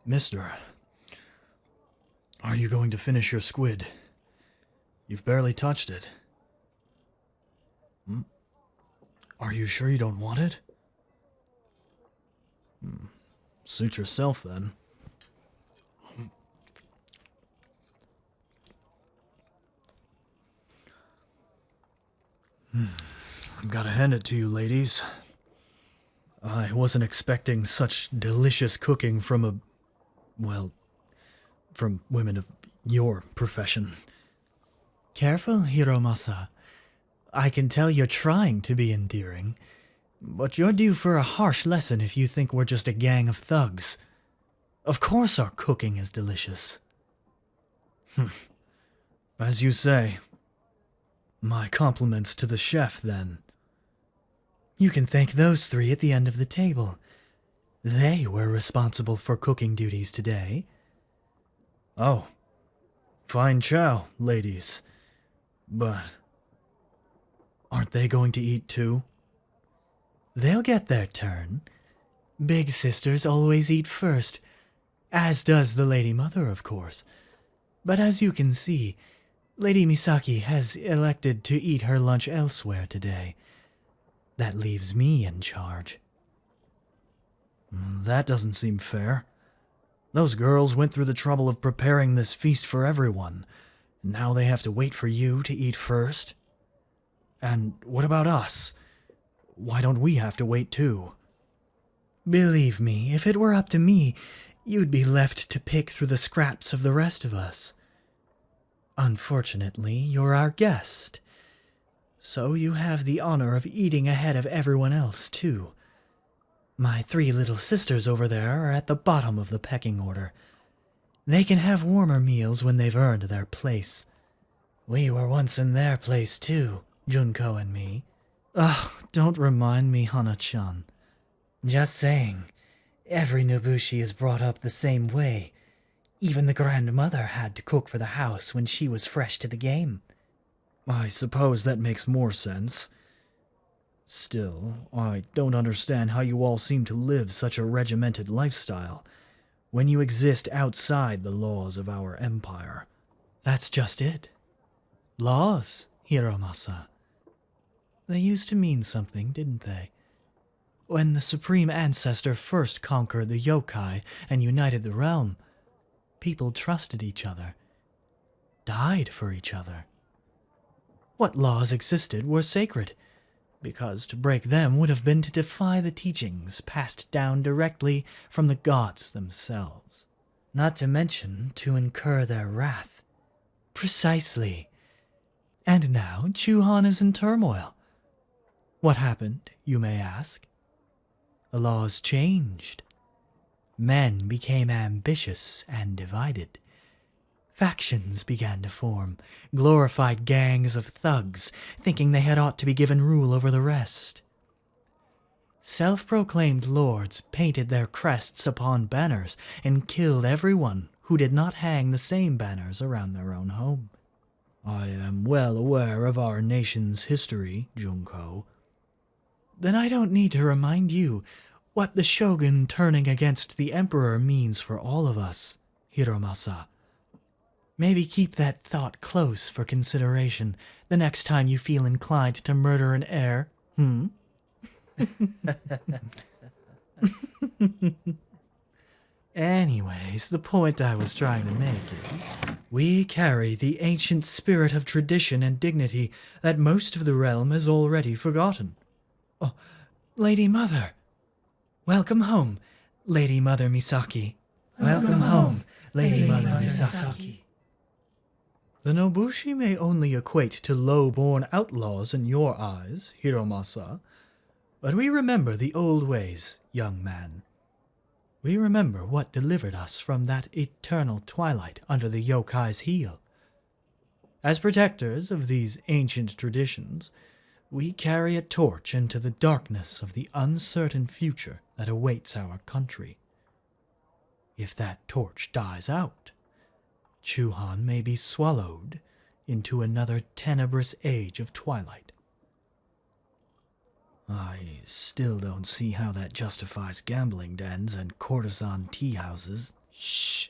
Mister, are you going to finish your squid? You've barely touched it. Are you sure you don't want it? Suit yourself, then. I've got to hand it to you, ladies. I wasn't expecting such delicious cooking from from women of your profession. Careful, Hiromasa. I can tell you're trying to be endearing, but you're due for a harsh lesson if you think we're just a gang of thugs. Of course our cooking is delicious. As you say. My compliments to the chef, then. You can thank those three at the end of the table. They were responsible for cooking duties today. Oh. Fine chow, ladies. But aren't they going to eat too? They'll get their turn. Big sisters always eat first, as does the Lady Mother, of course. But as you can see, Lady Misaki has elected to eat her lunch elsewhere today. That leaves me in charge. That doesn't seem fair. Those girls went through the trouble of preparing this feast for everyone. Now they have to wait for you to eat first? And what about us? Why don't we have to wait too? Believe me, if it were up to me, you'd be left to pick through the scraps of the rest of us. Unfortunately, you're our guest, so you have the honor of eating ahead of everyone else, too. My three little sisters over there are at the bottom of the pecking order. They can have warmer meals when they've earned their place. We were once in their place, too, Junko and me. Ugh, don't remind me, Hana-chan. Just saying, every Nobushi is brought up the same way. Even the grandmother had to cook for the house when she was fresh to the game. I suppose that makes more sense. Still, I don't understand how you all seem to live such a regimented lifestyle when you exist outside the laws of our empire. That's just it. Laws, Hiromasa. They used to mean something, didn't they? When the Supreme Ancestor first conquered the yokai and united the realm, people trusted each other, died for each other. What laws existed were sacred, because to break them would have been to defy the teachings passed down directly from the gods themselves. Not to mention to incur their wrath. Precisely. And now Chuhan is in turmoil. What happened, you may ask? The laws changed. Men became ambitious and divided. Factions began to form, glorified gangs of thugs, thinking they had ought to be given rule over the rest. Self-proclaimed lords painted their crests upon banners and killed everyone who did not hang the same banners around their own home. I am well aware of our nation's history, Junko. Then I don't need to remind you what the shogun turning against the emperor means for all of us, Hiromasa. Maybe keep that thought close for consideration the next time you feel inclined to murder an heir, Anyways, the point I was trying to make is, we carry the ancient spirit of tradition and dignity that most of the realm has already forgotten. Oh, Lady Mother. Welcome home, Lady Mother Misaki. Welcome home, Lady Mother Misaki. The Nobushi may only equate to low-born outlaws in your eyes, Hiromasa, but we remember the old ways, young man. We remember what delivered us from that eternal twilight under the yokai's heel. As protectors of these ancient traditions, we carry a torch into the darkness of the uncertain future that awaits our country. If that torch dies out, Chuhan may be swallowed into another tenebrous age of twilight. I still don't see how that justifies gambling dens and courtesan tea houses. Shh.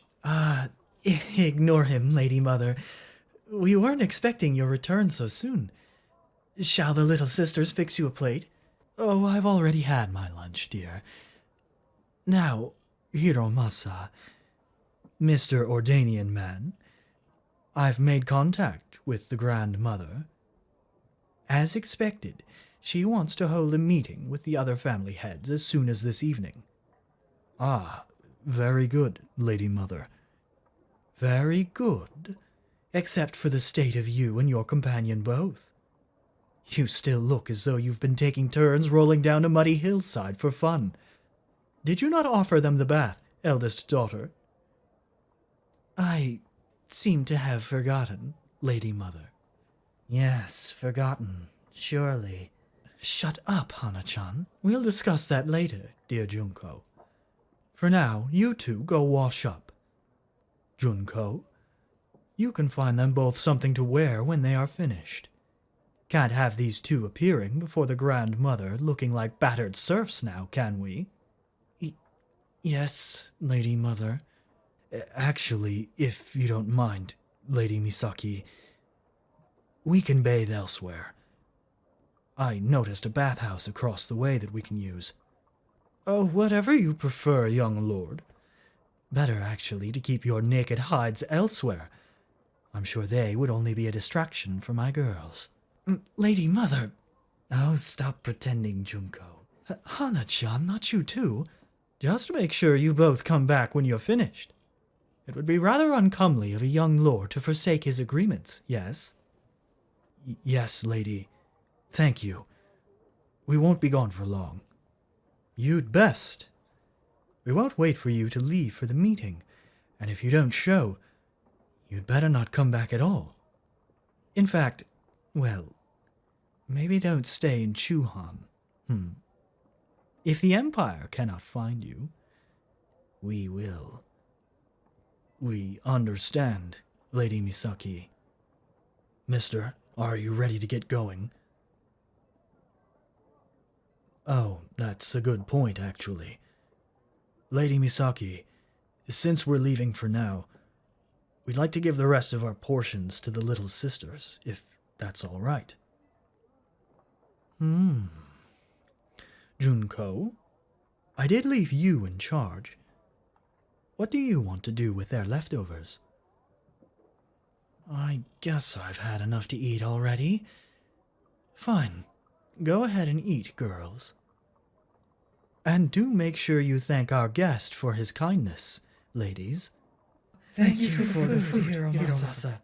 Ignore him, Lady Mother. We weren't expecting your return so soon. Shall the little sisters fix you a plate? Oh, I've already had my lunch, dear. Now, Hiromasa, Mr. Ordanian man, I've made contact with the Grandmother. As expected, she wants to hold a meeting with the other family heads as soon as this evening. Ah, very good, Lady Mother. Very good, except for the state of you and your companion both. You still look as though you've been taking turns rolling down a muddy hillside for fun. Did you not offer them the bath, eldest daughter? I seem to have forgotten, Lady Mother. Yes, forgotten, surely. Shut up, Hana-chan. We'll discuss that later, dear Junko. For now, you two go wash up. Junko, you can find them both something to wear when they are finished. Can't have these two appearing before the Grandmother looking like battered serfs now, can we? Yes, Lady Mother. Actually, if you don't mind, Lady Misaki, we can bathe elsewhere. I noticed a bathhouse across the way that we can use. Oh, whatever you prefer, young lord. Better, actually, to keep your naked hides elsewhere. I'm sure they would only be a distraction for my girls. Lady Mother! Oh, stop pretending, Junko. Hana-chan, not you too. Just make sure you both come back when you're finished. It would be rather uncomely of a young lord to forsake his agreements, yes? Yes, lady. Thank you. We won't be gone for long. You'd best. We won't wait for you to leave for the meeting, and if you don't show, you'd better not come back at all. In fact, well, maybe don't stay in Chuhan. If the Empire cannot find you, we will. We understand, Lady Misaki. Mister, are you ready to get going? Oh, that's a good point, actually. Lady Misaki, since we're leaving for now, we'd like to give the rest of our portions to the little sisters, if that's all right. Junko, I did leave you in charge. What do you want to do with their leftovers? I guess I've had enough to eat already. Fine. Go ahead and eat, girls. And do make sure you thank our guest for his kindness, ladies. Thank you for the food, Hiromasa.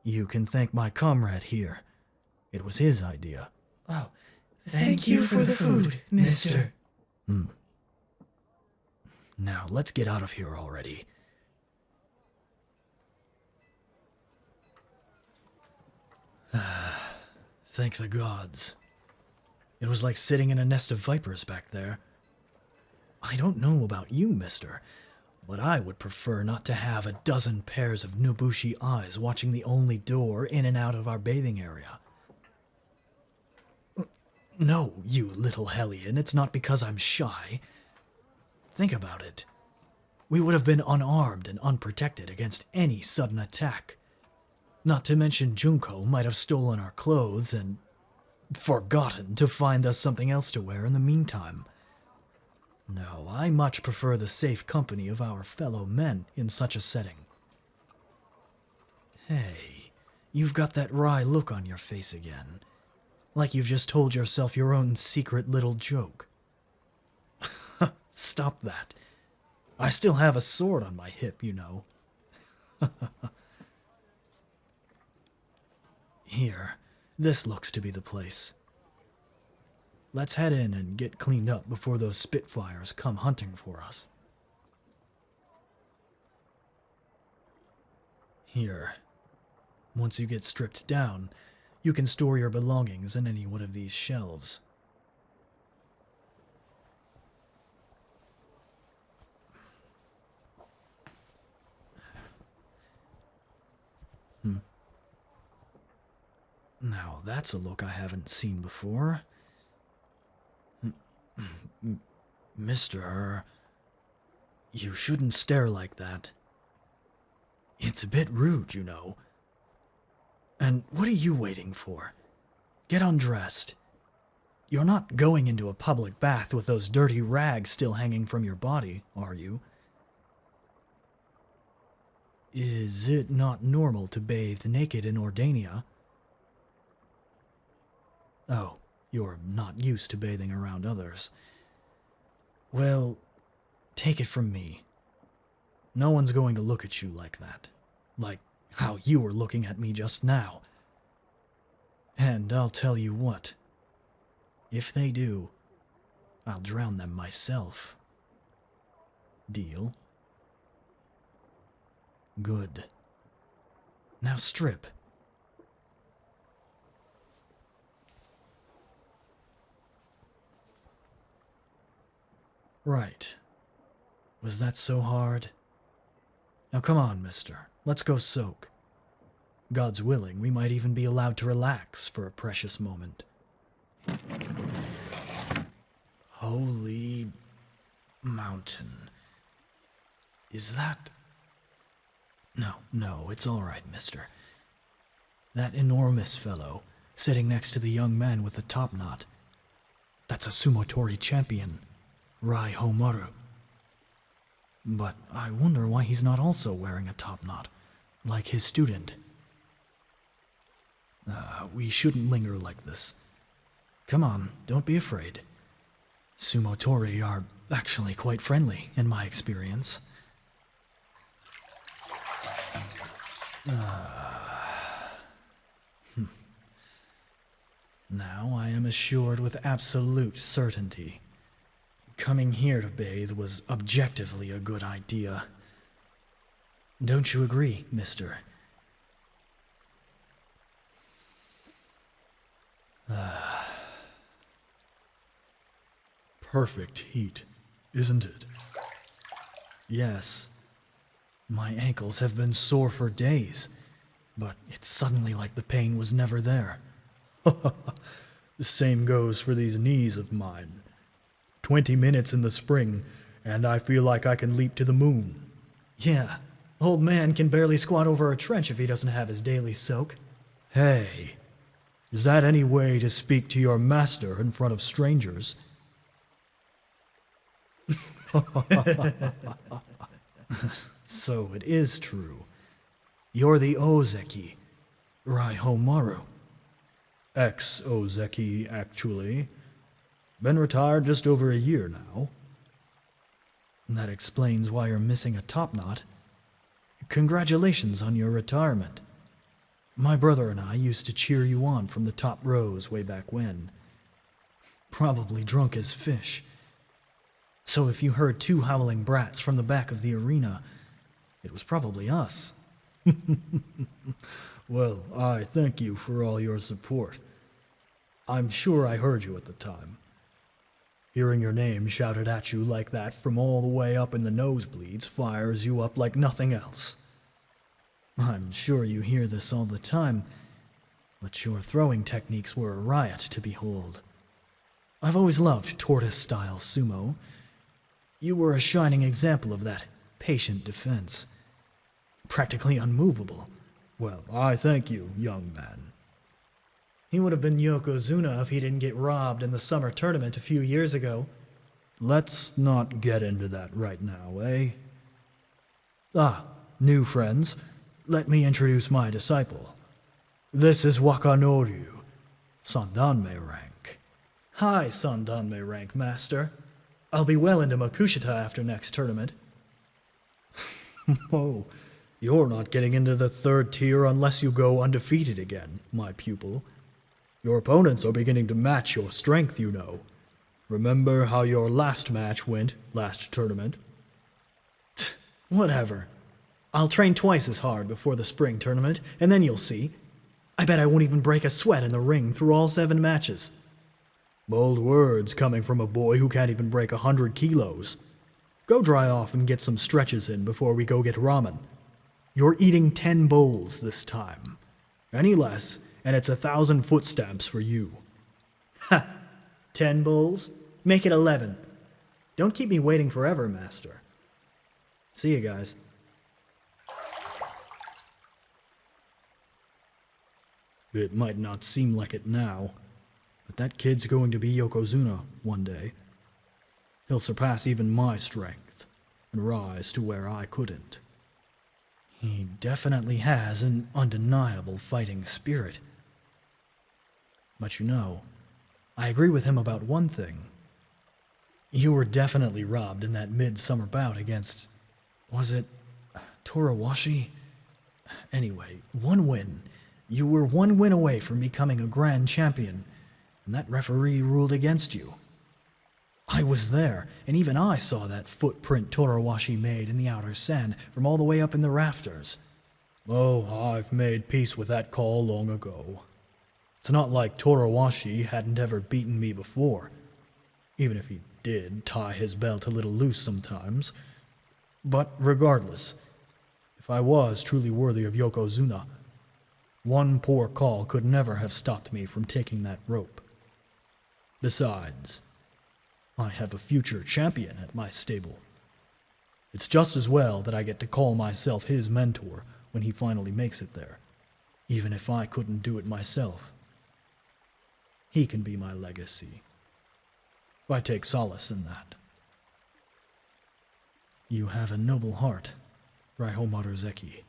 You can thank my comrade here. It was his idea. Oh, thank you for the food, mister. Now, let's get out of here already. Thank the gods. It was like sitting in a nest of vipers back there. I don't know about you, mister, but I would prefer not to have a dozen pairs of Nobushi eyes watching the only door in and out of our bathing area. No, you little hellion, it's not because I'm shy. Think about it. We would have been unarmed and unprotected against any sudden attack. Not to mention Junko might have stolen our clothes and forgotten to find us something else to wear in the meantime. No, I much prefer the safe company of our fellow men in such a setting. Hey, you've got that wry look on your face again. Like you've just told yourself your own secret little joke. Stop that. I still have a sword on my hip, you know. Here, this looks to be the place. Let's head in and get cleaned up before those Spitfires come hunting for us. Here, once you get stripped down, you can store your belongings in any one of these shelves. Now, that's a look I haven't seen before. Mister, You shouldn't stare like that. It's a bit rude, you know. And what are you waiting for? Get undressed. You're not going into a public bath with those dirty rags still hanging from your body, are you? Is it not normal to bathe naked in Ordania? Oh, you're not used to bathing around others. Well, take it from me. No one's going to look at you like that. Like how you were looking at me just now. And I'll tell you what. If they do, I'll drown them myself. Deal? Good. Now strip. Right. Was that so hard? Now come on, mister. Let's go soak. God's willing, we might even be allowed to relax for a precious moment. Holy mountain. Is that... No, it's all right, mister. That enormous fellow, sitting next to the young man with the top knot. That's a sumotori champion, Rai Homaru. But I wonder why he's not also wearing a top knot, like his student. We shouldn't linger like this. Come on, don't be afraid. Sumotori are actually quite friendly, in my experience. Now I am assured with absolute certainty. Coming here to bathe was objectively a good idea. Don't you agree, mister? Perfect heat, isn't it? Yes. My ankles have been sore for days, but it's suddenly like the pain was never there. The same goes for these knees of mine. 20 minutes in the spring, and I feel like I can leap to the moon. Yeah, old man can barely squat over a trench if he doesn't have his daily soak. Hey, is that any way to speak to your master in front of strangers? So it is true. You're the Ozeki, Rai Homaru. Ex-Ozeki, actually. Been retired just over a year now. That explains why you're missing a top knot. Congratulations on your retirement. My brother and I used to cheer you on from the top rows way back when. Probably drunk as fish. So if you heard two howling brats from the back of the arena, it was probably us. Well, I thank you for all your support. I'm sure I heard you at the time. Hearing your name shouted at you like that from all the way up in the nosebleeds fires you up like nothing else. I'm sure you hear this all the time, but your throwing techniques were a riot to behold. I've always loved tortoise-style sumo. You were a shining example of that patient defense. Practically unmovable. Well, I thank you, young man. He would have been Yokozuna if he didn't get robbed in the summer tournament a few years ago. Let's not get into that right now, eh? New friends. Let me introduce my disciple. This is Wakanoryu, Sandanme rank. Hi, Sandanme rank, master. I'll be well into Makushita after next tournament. Whoa, you're not getting into the third tier unless you go undefeated again, my pupil. Your opponents are beginning to match your strength, you know. Remember how your last match went last tournament? Whatever. I'll train twice as hard before the spring tournament, and then you'll see. I bet I won't even break a sweat in the ring through all 7 matches. Bold words coming from a boy who can't even break 100 kilos. Go dry off and get some stretches in before we go get ramen. You're eating 10 bowls this time. Any less, and it's 1,000 footsteps for you. Ha! 10 bowls? Make it 11. Don't keep me waiting forever, master. See you guys. It might not seem like it now, but that kid's going to be Yokozuna one day. He'll surpass even my strength and rise to where I couldn't. He definitely has an undeniable fighting spirit. But you know, I agree with him about one thing. You were definitely robbed in that midsummer bout against, was it Torawashi? Anyway, one win. You were one win away from becoming a grand champion, and that referee ruled against you. I was there, and even I saw that footprint Torawashi made in the outer sand from all the way up in the rafters. Oh, I've made peace with that call long ago. It's not like Torawashi hadn't ever beaten me before, even if he did tie his belt a little loose sometimes. But regardless, if I was truly worthy of Yokozuna, one poor call could never have stopped me from taking that rope. Besides, I have a future champion at my stable. It's just as well that I get to call myself his mentor when he finally makes it there, even if I couldn't do it myself. He can be my legacy. I take solace in that. You have a noble heart, Raihomaru Zeki.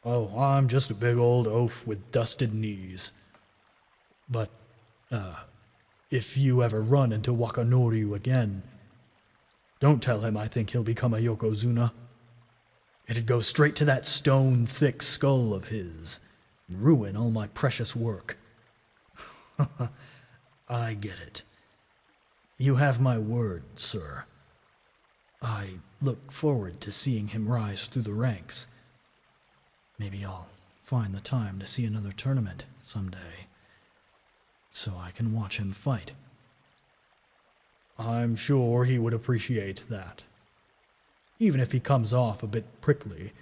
Oh, I'm just a big old oaf with dusted knees. But, if you ever run into Wakanoryu again, don't tell him I think he'll become a Yokozuna. It'd go straight to that stone-thick skull of his and ruin all my precious work. I get it. You have my word, sir. I look forward to seeing him rise through the ranks. Maybe I'll find the time to see another tournament someday, so I can watch him fight. I'm sure he would appreciate that. Even if he comes off a bit prickly,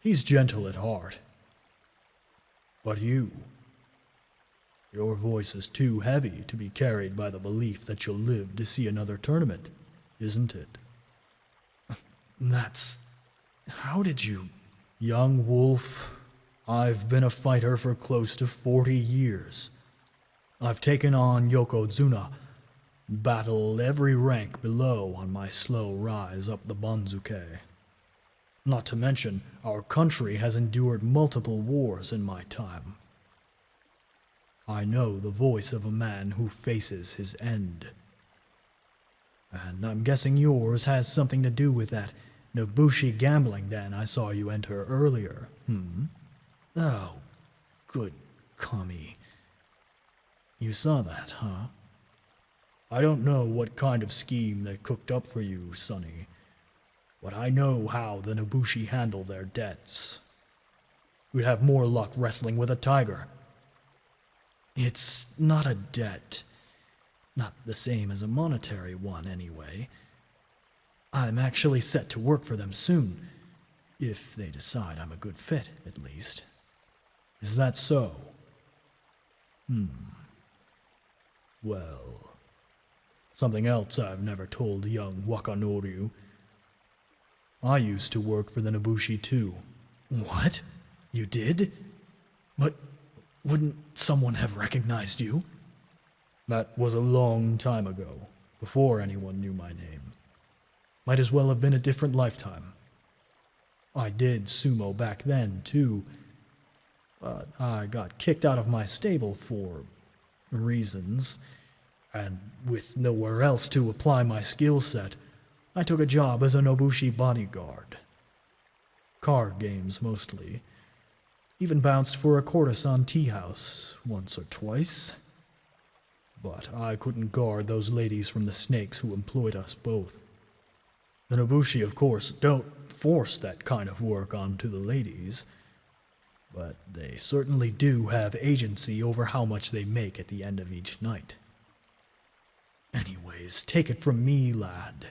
he's gentle at heart. But you, your voice is too heavy to be carried by the belief that you'll live to see another tournament, isn't it? How did you... Young wolf, I've been a fighter for close to 40 years. I've taken on Yokozuna, battled every rank below on my slow rise up the Banzuke. Not to mention, our country has endured multiple wars in my time. I know the voice of a man who faces his end. And I'm guessing yours has something to do with that Nobushi gambling den I saw you enter earlier, Oh, good Kami. You saw that, huh? I don't know what kind of scheme they cooked up for you, Sonny, but I know how the Nobushi handle their debts. We'd have more luck wrestling with a tiger. It's not a debt. Not the same as a monetary one, anyway. I'm actually set to work for them soon, if they decide I'm a good fit, at least. Is that so? Well, something else I've never told young Wakanoryu. I used to work for the Nobushi too. What? You did? But wouldn't someone have recognized you? That was a long time ago, before anyone knew my name. Might as well have been a different lifetime. I did sumo back then, too, but I got kicked out of my stable for reasons, and with nowhere else to apply my skill set, I took a job as a Nobushi bodyguard. Card games, mostly. Even bounced for a courtesan tea house once or twice. But I couldn't guard those ladies from the snakes who employed us both. The Nobushi, of course, don't force that kind of work onto the ladies, but they certainly do have agency over how much they make at the end of each night. Anyways, take it from me, lad.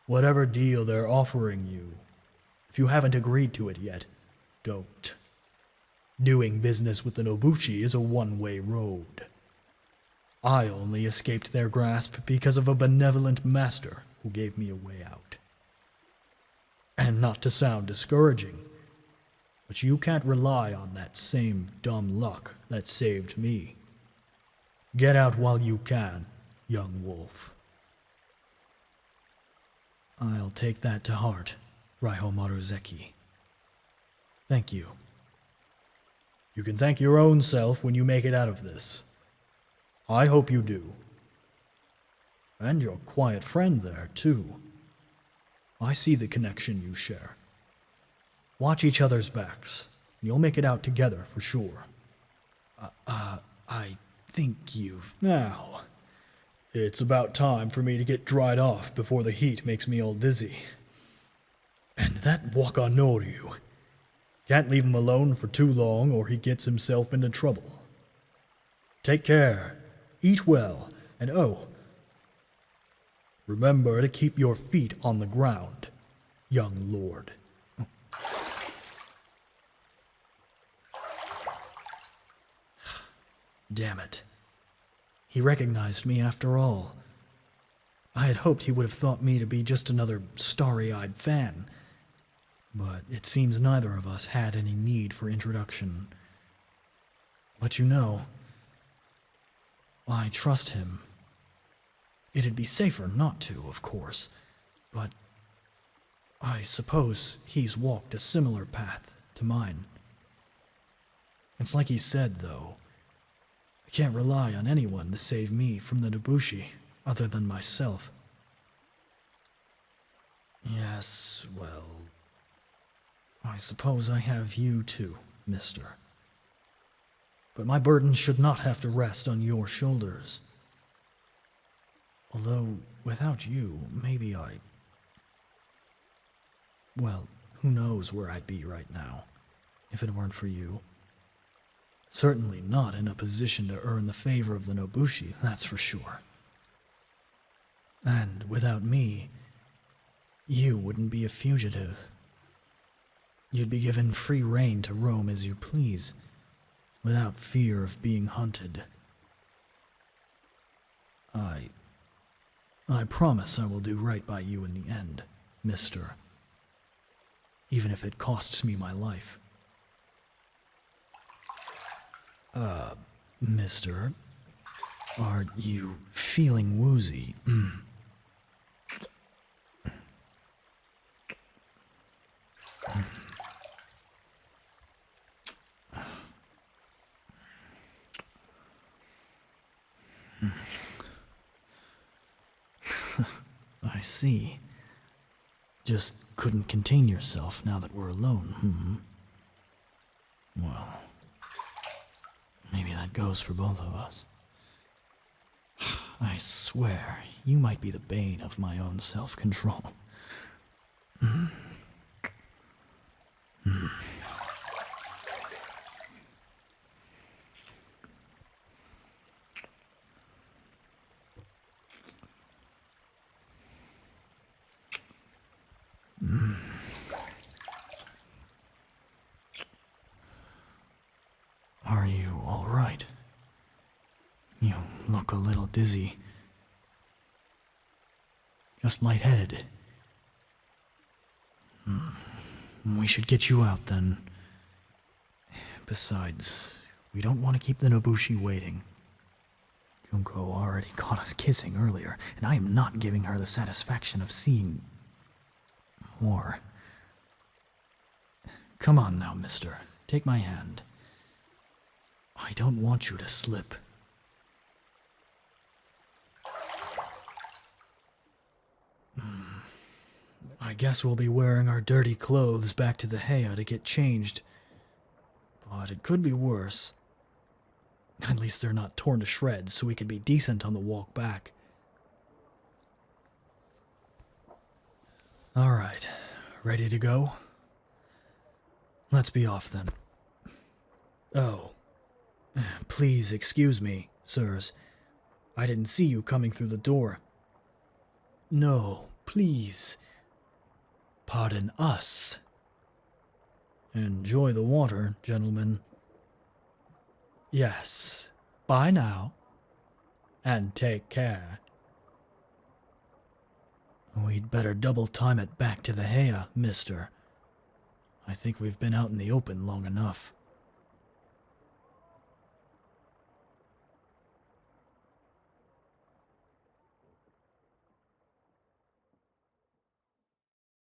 Whatever deal they're offering you, if you haven't agreed to it yet, don't. Doing business with the Nobushi is a one-way road. I only escaped their grasp because of a benevolent master who gave me a way out. And not to sound discouraging, but you can't rely on that same dumb luck that saved me. Get out while you can, young wolf. I'll take that to heart, Raiho Maruzeki. Thank you. You can thank your own self when you make it out of this. I hope you do. And your quiet friend there, too. I see the connection you share. Watch each other's backs, and you'll make it out together for sure. I think you've... Now, it's about time for me to get dried off before the heat makes me all dizzy. And that Wakanoryu. Can't leave him alone for too long or he gets himself into trouble. Take care, eat well, and remember to keep your feet on the ground, young lord. Damn it. He recognized me after all. I had hoped he would have thought me to be just another starry-eyed fan, but it seems neither of us had any need for introduction. But you know, I trust him. It'd be safer not to, of course, but I suppose he's walked a similar path to mine. It's like he said, though. I can't rely on anyone to save me from the Nobushi, other than myself. Yes, well, I suppose I have you too, mister. But my burden should not have to rest on your shoulders. Although, without you, maybe well, who knows where I'd be right now, if it weren't for you. Certainly not in a position to earn the favor of the Nobushi, that's for sure. And without me, you wouldn't be a fugitive. You'd be given free rein to roam as you please, without fear of being hunted. I promise I will do right by you in the end, mister. Even if it costs me my life. Mister, are you feeling woozy? I see. Just couldn't contain yourself now that we're alone, Well, maybe that goes for both of us. I swear, you might be the bane of my own self-control. Are you all right? You look a little dizzy. Just lightheaded. We should get you out then. Besides, we don't want to keep the Nobushi waiting. Junko already caught us kissing earlier, and I am not giving her the satisfaction of seeing more. Come on now, mister. Take my hand. I don't want you to slip. I guess we'll be wearing our dirty clothes back to the Heya to get changed. But it could be worse. At least they're not torn to shreds, so we could be decent on the walk back. Alright, ready to go? Let's be off then. Oh, please excuse me, sirs. I didn't see you coming through the door. No, please. Pardon us. Enjoy the water, gentlemen. Yes, bye now. And take care. We'd better double time it back to the Heya, mister. I think we've been out in the open long enough.